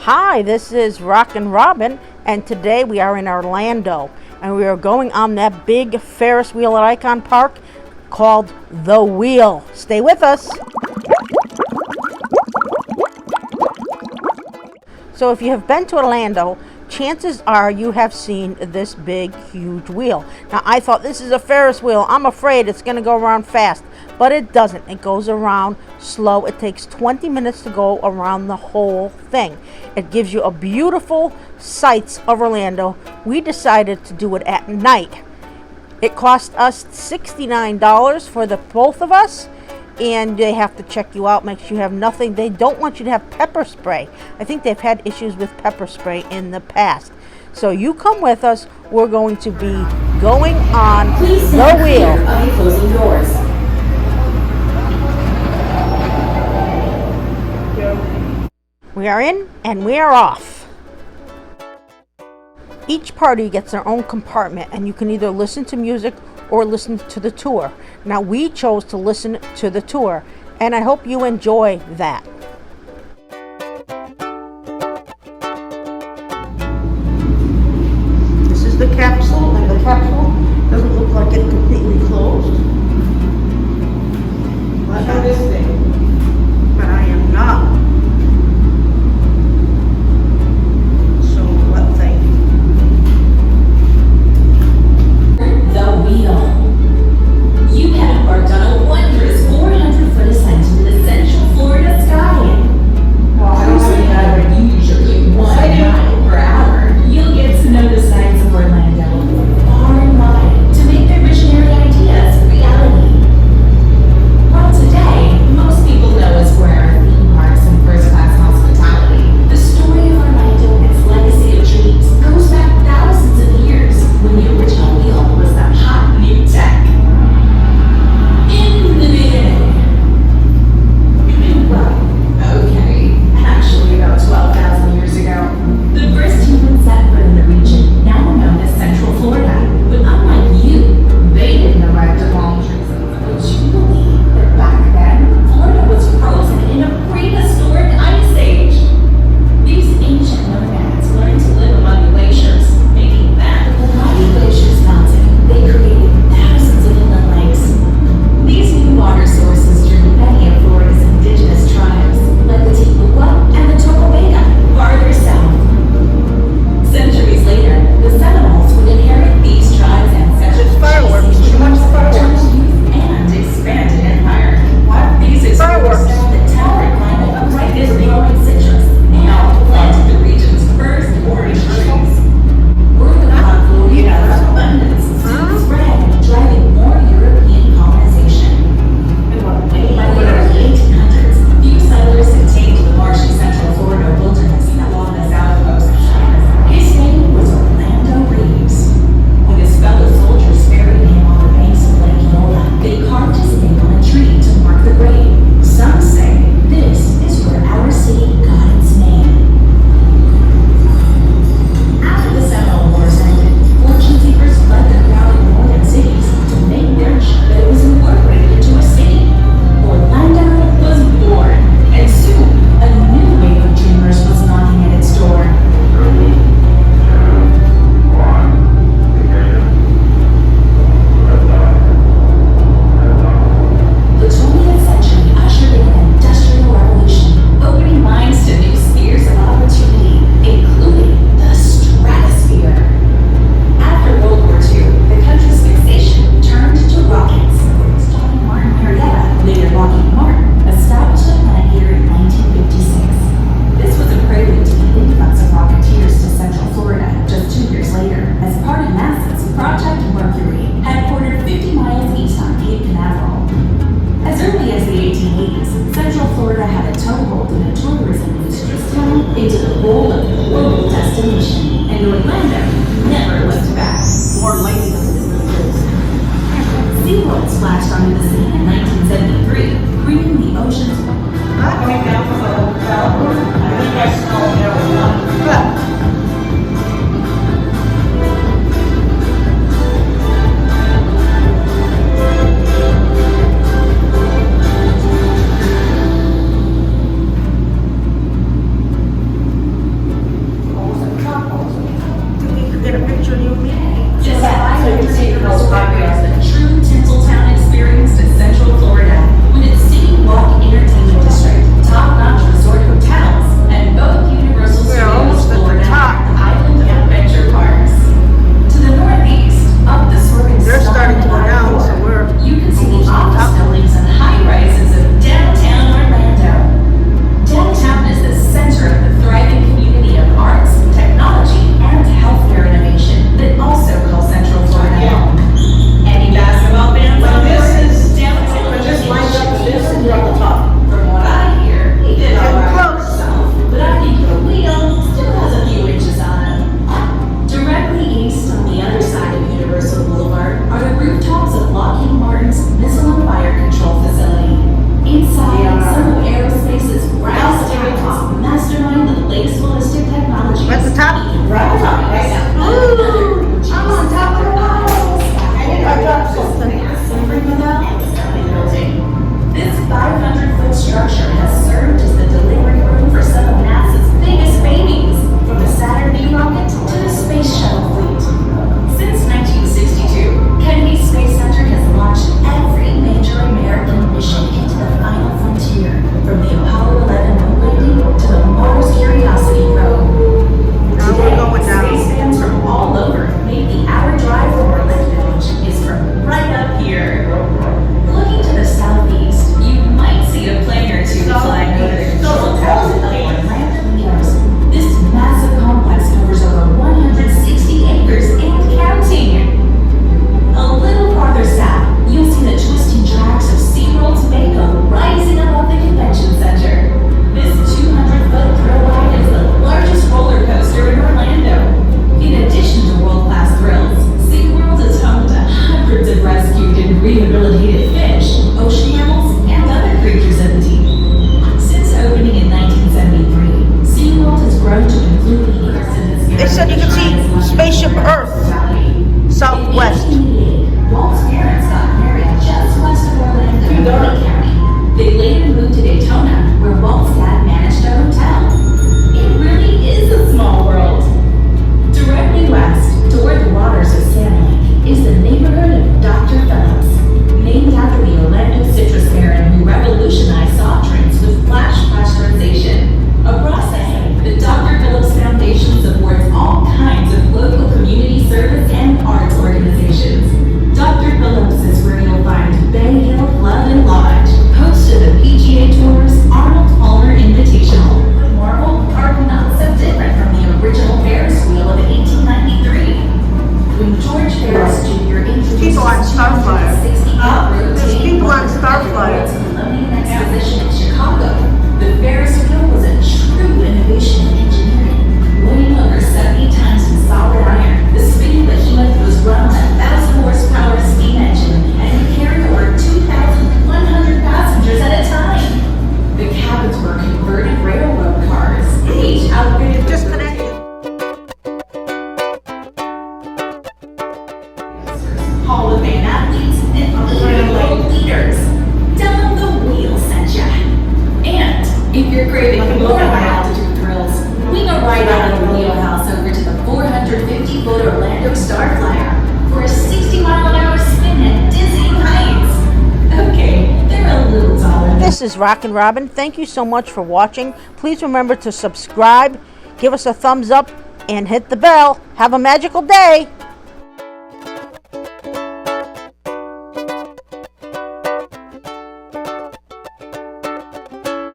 Hi, this is Rockin' Robin, and today we are in Orlando, and we are going on that big Ferris wheel at Icon Park called The Wheel. Stay with us. So if you have been to Orlando, chances are you have seen this big, huge wheel. Now, I thought this is a Ferris wheel. I'm afraid it's going to go around fast, but it doesn't. It goes around slow. It takes 20 minutes to go around the whole thing. It gives you a beautiful sights of Orlando. We decided to do it at night. It cost us $69 for the both of us. And they have to check you out, make sure you have nothing. They don't want you to have pepper spray. I think they've had issues with pepper spray in the past. So you come with us. We're going to be going on the wheel. Of the closing doors. We are in and we are off. Each party gets their own compartment, and you can either listen to music or listen to the tour. Now, we chose to listen to the tour, and I hope you enjoy that. This is the capsule, and the capsule doesn't look like it's completely closed. But I am not. So what thing? The Wheel. You have embarked on a wondrous 400-foot ascent into the Central Florida sky. Cruising at a usually 1 mile per hour, you'll get to know the sights of Orlando far and wide to make their visionary ideas reality. Well, today, most people know us for our theme parks and first-class hospitality. The story of Orlando and its legacy of dreams goes back thousands of years when the original wheel was the hot new tech. In the beginning. Well, okay, actually about 12,000 years ago, the first humans set foot in the region now known as Central Florida. But unlike you, they didn't arrive to palm trees. Would you believe that back then, Florida was frozen in a prehistoric ice age? These ancient nomads learned to live among glaciers, making that when mighty glaciers melted, they created thousands of inland lakes. These new water sources drew many of Florida's indigenous tribes, like the Tibuca and the Tocobaga, farther south. Centuries later, the Seminoles would inherit these tribes' ancestors' Fireworks. Too much fireworks. and expanded empire. These explorers found the tower climate of ripe growing citrus and planted the region's first orange trees. Word about Florida's abundance soon spread, driving more European colonization. By the early 1800s, few settlers obtained the marshy Central Florida wilderness along the south coast. His name was Orlando Reeves. When his fellow soldiers buried him on the banks of Lake Eola, they carved his name on a tree to mark the grave. Some say this is where our city got its name. After the Seminole Wars ended, fortune seekers fled the crowded northern cities to make their shot that it was incorporated into a city. Orlando was born, and soon a new wave of dreamers was knocking at its door. The 20th century ushered in an industrial revolution, opening minds to new spheres of opportunity, including the stratosphere. After World War II, the country's fixation turned to rockets. Starring Martin Marietta, later Lockheed Martin, established a plant here in 1956. This was a prelude to the influx of rocketeers to Central Florida just 2 years later, as part of NASA's Project Mercury, headquartered 50 miles east on Cape Canaveral. As early as the 1880s, Central Florida had a toehold in the tourism industry's town into the role of a global destination, and Orlando never looked back. More lightning than it really is. SeaWorld splashed onto the scene in 1973, bringing the ocean's George Ferris Jr. introduced People on Starflyer. 60-minute There's rotating people on ride at the Starflyer. world's Columbian Exposition in Chicago. The Ferris wheel was a true innovation in engineering. Weighing over 70 tons in solid iron, the spinning behemoth was run on a 1,000 horsepower steam engine and could carry over 2,100 passengers at a time. The cabins were converted railroad cars, each outfitted with Disconnected. Hall of Fame athletes and world leaders. Down the wheel sent ya. And if you're craving more high-altitude thrills, wing a ride out of the wheelhouse over to the 450-foot Orlando Starflyer for a 60-mile-an-hour spin at dizzying heights. Okay, they're a little taller. This is Rockin' Robin. Thank you so much for watching. Please remember to subscribe, give us a thumbs up, and hit the bell. Have a magical day.